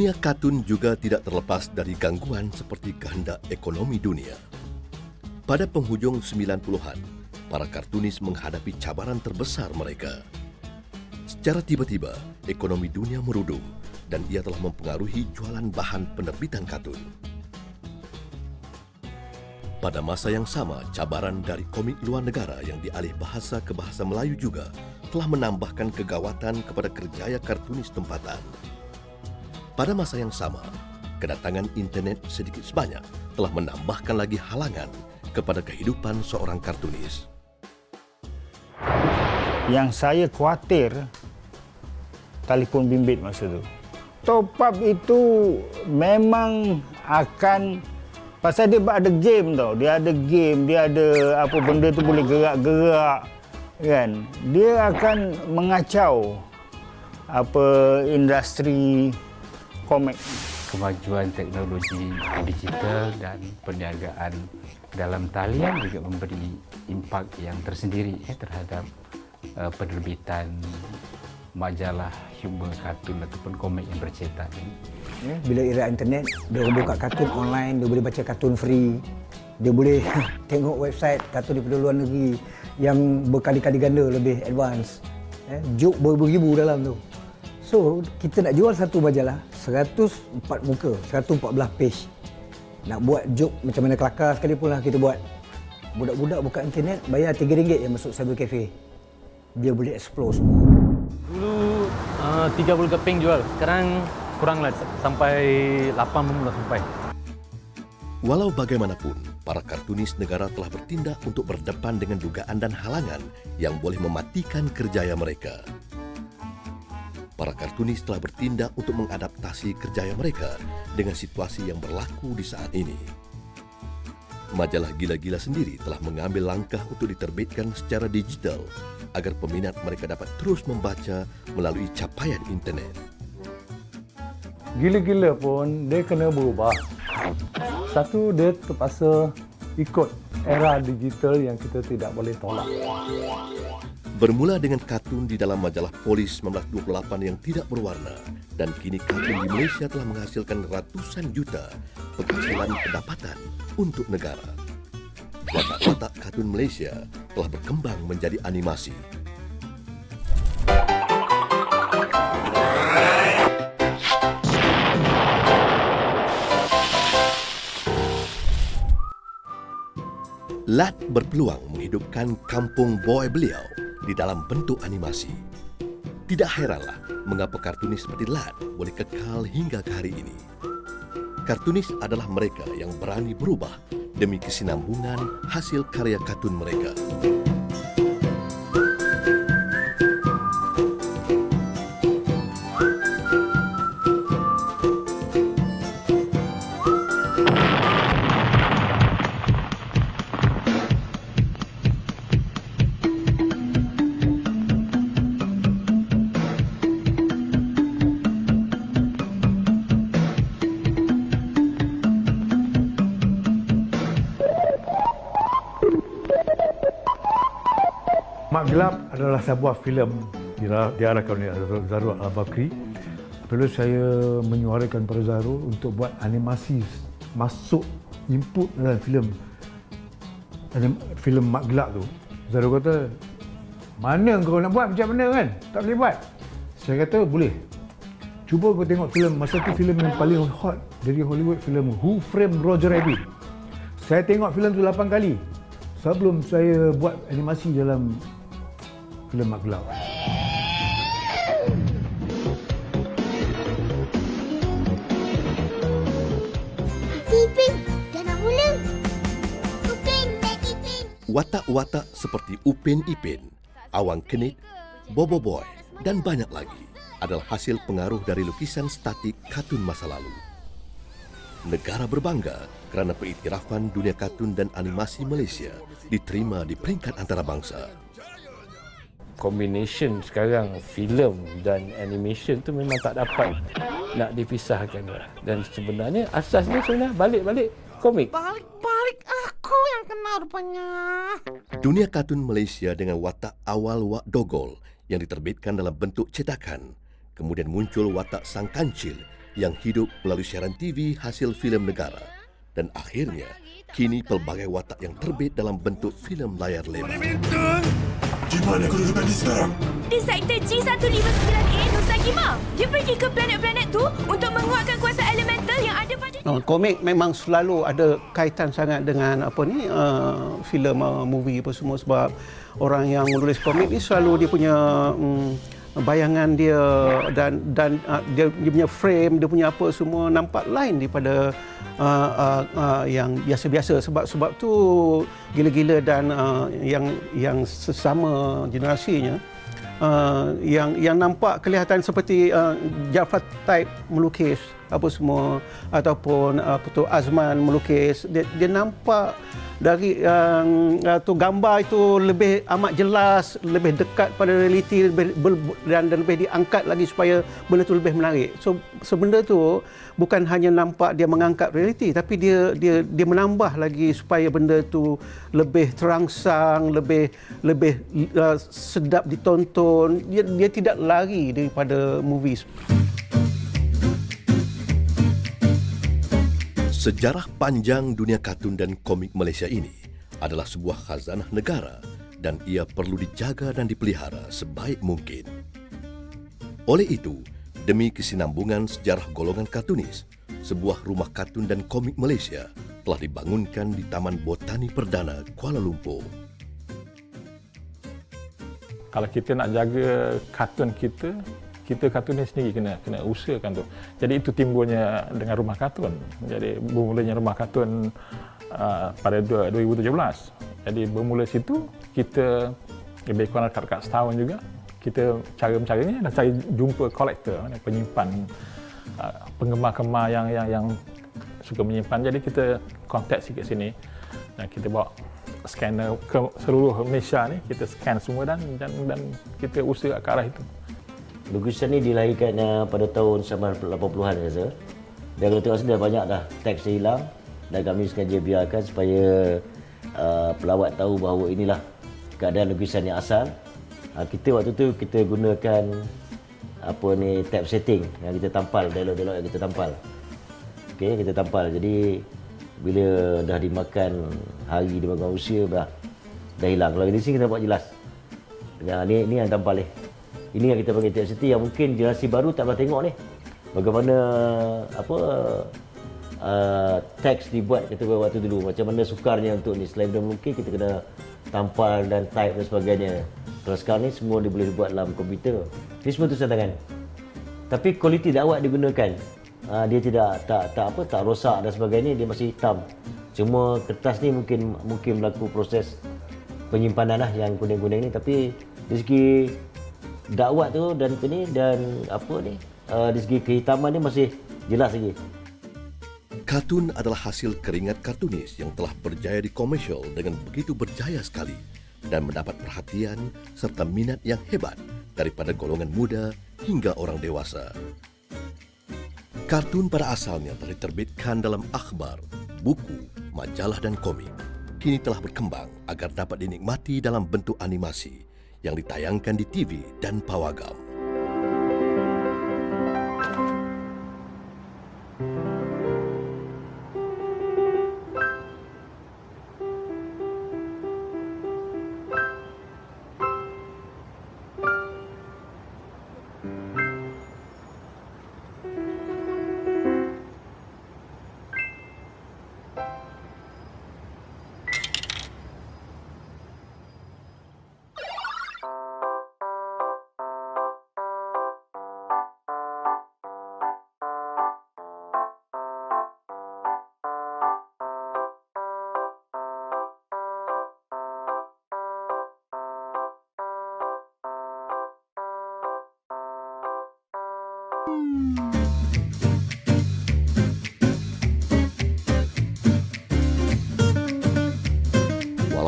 Dunia kartun juga tidak terlepas dari gangguan seperti kehendak ekonomi dunia. Pada penghujung 90-an, para kartunis menghadapi cabaran terbesar mereka. Secara tiba-tiba, ekonomi dunia merudum dan ia telah mempengaruhi jualan bahan penerbitan kartun. Pada masa yang sama, cabaran dari komik luar negara yang dialih bahasa ke bahasa Melayu juga telah menambahkan kegawatan kepada kerjaya kartunis tempatan. Pada masa yang sama, kedatangan internet sedikit sebanyak telah menambahkan lagi halangan kepada kehidupan seorang kartunis. Yang saya khawatir, telefon bimbit masa tu. Top up itu memang akan, pasal dia ada game tau. Dia ada game, dia ada apa benda tu boleh gerak-gerak kan. Dia akan mengacau apa industri komik. Kemajuan teknologi digital dan perniagaan dalam talian juga memberi impak yang tersendiri terhadap penerbitan majalah humor kartun ataupun komik yang bercetak. Bila era internet, dia orang buka kartun online, dia boleh baca kartun free. Dia boleh tengok website kartun daripada luar negeri yang berkali-kali ganda lebih advance. Joke beribu-ribu dalam tu. So, kita nak jual satu majalah, 104 muka, 114 page. Nak buat joke macam mana kelakar sekalipun lah kita buat. Budak-budak buka internet, bayar RM3 yang masuk cyber cafe. Dia boleh explore semua. Dulu 30 keping jual, sekarang kuranglah sampai 80 lah sampai. Walau bagaimanapun, para kartunis negara telah bertindak untuk berdepan dengan dugaan dan halangan yang boleh mematikan kerjaya mereka. Para kartunis telah bertindak untuk mengadaptasi kerjaya mereka dengan situasi yang berlaku di saat ini. Majalah Gila-Gila sendiri telah mengambil langkah untuk diterbitkan secara digital agar peminat mereka dapat terus membaca melalui capaian internet. Gila-Gila pun dia kena berubah. Satu, dia terpaksa ikut era digital yang kita tidak boleh tolak. Bermula dengan kartun di dalam majalah Polis 1928 yang tidak berwarna dan kini kartun di Malaysia telah menghasilkan ratusan juta penghasilan pendapatan untuk negara. Watak-watak kartun Malaysia telah berkembang menjadi animasi. Lat berpeluang menghidupkan kampung boy beliau di dalam bentuk animasi. Tidak heranlah mengapa kartunis seperti Lat boleh kekal hingga ke hari ini. Kartunis adalah mereka yang berani berubah demi kesinambungan hasil karya kartun mereka. Mak Gelap adalah sebuah filem diarahkan oleh Zarul Al-Bakri. Apabila saya menyuarakan pada Zarul untuk buat animasi masuk input dalam filem Mak Gelap tu. Zarul kata, mana kau nak buat macam mana kan? Tak boleh buat. Saya kata, boleh. Cuba kau tengok filem, masa tu filem yang paling hot dari Hollywood, filem Who Framed Roger Rabbit. Saya tengok filem tu 8 kali sebelum saya buat animasi dalam filem Mak Gelap. Ipin, jangan mula. Upin, naik Ipin. Watak-watak seperti Upin Ipin, Awang Kenit, Bobo Boy dan banyak lagi adalah hasil pengaruh dari lukisan statik kartun masa lalu. Negara berbangga kerana pengiktirafan dunia kartun dan animasi Malaysia diterima di peringkat antarabangsa. Combination sekarang filem dan animation tu memang tak dapat nak dipisahkan. Dan sebenarnya asasnya sebenarnya balik-balik komik. Balik-balik aku yang kena rupanya. Dunia kartun Malaysia dengan watak awal Wak Dogol yang diterbitkan dalam bentuk cetakan. Kemudian muncul watak Sang Kancil yang hidup melalui siaran TV hasil filem negara. Dan akhirnya, kini pelbagai watak yang terbit dalam bentuk filem layar lebar. Di mana kedudukan dia sekarang? Di sektor G159A Nusa Gima. Dia pergi ke planet-planet tu untuk menguatkan kuasa elemental yang ada pada... Komik memang selalu ada kaitan sangat dengan filem, movie apa semua, sebab orang yang menulis komik ni selalu dia punya bayangan dia dan dia punya frame, dia punya apa semua nampak lain daripada yang biasa-biasa, sebab tu gila-gila dan yang sesama generasinya yang nampak kelihatan seperti Jafar type melukis apa semua, ataupun Azman melukis, dia nampak dari tu gambar itu lebih amat jelas, lebih dekat pada realiti, dan lebih diangkat lagi supaya benda tu lebih menarik. So benda tu bukan hanya nampak dia mengangkat realiti, tapi dia menambah lagi supaya benda tu lebih terangsang, lebih sedap ditonton. Dia tidak lari daripada movies. Sejarah panjang dunia kartun dan komik Malaysia ini adalah sebuah khazanah negara dan ia perlu dijaga dan dipelihara sebaik mungkin. Oleh itu, demi kesinambungan sejarah golongan kartunis, sebuah rumah kartun dan komik Malaysia telah dibangunkan di Taman Botani Perdana, Kuala Lumpur. Kalau kita nak jaga kartun kita kartunis sendiri kena usahakan tu. Jadi itu timbulnya dengan rumah kartun. Jadi bermulanya rumah kartun pada 2017. Jadi bermula situ kita lebih kurang dekat setahun juga. Kita cara-caranya adalah cari jumpa kolektor, penyimpan, penggemar-gemar yang suka menyimpan. Jadi kita kontak sikit sini dan kita bawa scanner ke seluruh Malaysia ni, kita scan semua dan kita usaha ke arah itu. Lukisan ni dilahirkan pada tahun 80-an rasa. Dan kalau tengok sini dah banyak dah teks yang hilang dan kami sengaja biarkan supaya pelawat tahu bahawa inilah keadaan lukisan yang asal. Kita waktu tu kita gunakan tab setting yang kita tampal, dialog-dialog yang kita tampal. Okey, kita tampal. Jadi bila dah dimakan hari, dimakan usia dah hilang. Kalau di sini kita buat jelas. Ni yang tampal ni. Ini yang kita panggil tab setting yang mungkin generasi baru tak pernah tengok ni. Bagaimana teks dibuat kita waktu dulu, macam mana sukarnya untuk ni. Selain daripada melukis, kita kena tampal dan type dan sebagainya. Kalau sekarang ni semua dia boleh dibuat dalam komputer. Ini semua tulisan tangan. Tapi kualiti dakwah digunakan. Dia tak rosak dan sebagainya, dia masih hitam. Cuma kertas ni mungkin berlaku proses penyimpanan lah yang kuning-kuning ni, tapi dari segi dakwah tu dan dari segi kehitaman ni masih jelas lagi. Kartun adalah hasil keringat kartunis yang telah berjaya di komersial dengan begitu berjaya sekali dan mendapat perhatian serta minat yang hebat daripada golongan muda hingga orang dewasa. Kartun pada asalnya telah diterbitkan dalam akhbar, buku, majalah dan komik. Kini telah berkembang agar dapat dinikmati dalam bentuk animasi yang ditayangkan di TV dan pawagam.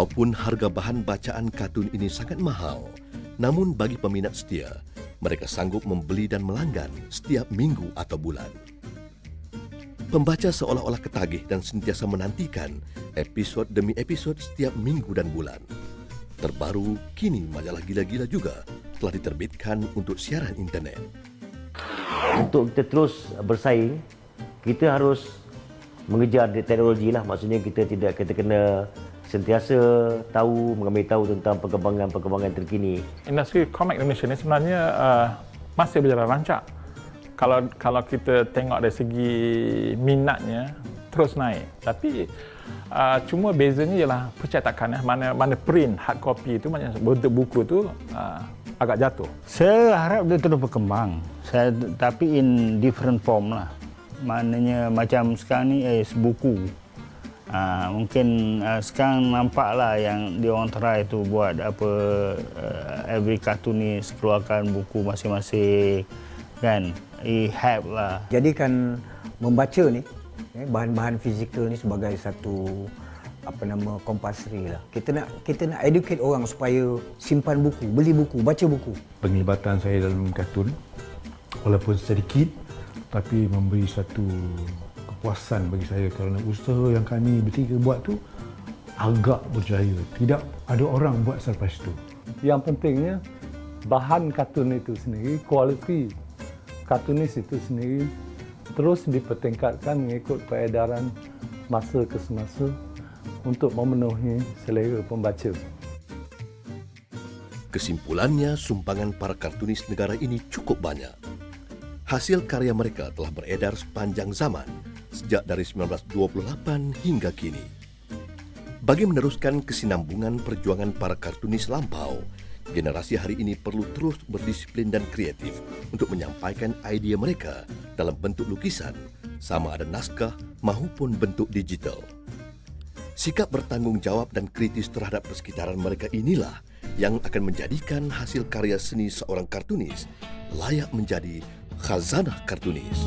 Walaupun harga bahan bacaan kartun ini sangat mahal, namun bagi peminat setia, mereka sanggup membeli dan melanggan setiap minggu atau bulan. Pembaca seolah-olah ketagih dan sentiasa menantikan episod demi episod setiap minggu dan bulan. Terbaru, kini majalah gila-gila juga telah diterbitkan untuk siaran internet. untuk kita terus bersaing, kita harus mengejar teknologi lah. Maksudnya kita kena sentiasa mengambil tahu tentang perkembangan terkini. Industri komik Indonesia ni sebenarnya masih berjalan rancak. Kalau kita tengok dari segi minatnya terus naik. Tapi cuma bezanya ialah percetakan. Mana print hard copy itu, maknanya bentuk buku tu agak jatuh. Saya harap dia terus berkembang. Tapi in different form lah. Maknanya macam sekarang ni buku. Mungkin sekarang nampaklah yang dia orang try tu buat every cartoonist keluarkan buku masing-masing kan. Help lah. Jadikan membaca ni bahan-bahan fizikal ni sebagai satu compulsory lah. Kita nak educate orang supaya simpan buku, beli buku, baca buku. Penglibatan saya dalam kartun walaupun sedikit tapi memberi satu kepuasan bagi saya kerana usaha yang kami bertiga buat tu agak berjaya. Tidak ada orang buat selepas itu. Yang pentingnya bahan kartun itu sendiri, kualiti kartunis itu sendiri terus dipertingkatkan mengikut peredaran masa ke semasa untuk memenuhi selera pembaca. Kesimpulannya, sumbangan para kartunis negara ini cukup banyak. Hasil karya mereka telah beredar sepanjang zaman, sejak dari 1928 hingga kini. Bagi meneruskan kesinambungan perjuangan para kartunis lampau, generasi hari ini perlu terus berdisiplin dan kreatif untuk menyampaikan idea mereka dalam bentuk lukisan, sama ada naskah maupun bentuk digital. Sikap bertanggungjawab dan kritis terhadap persekitaran mereka inilah yang akan menjadikan hasil karya seni seorang kartunis layak menjadi khazanah kartunis.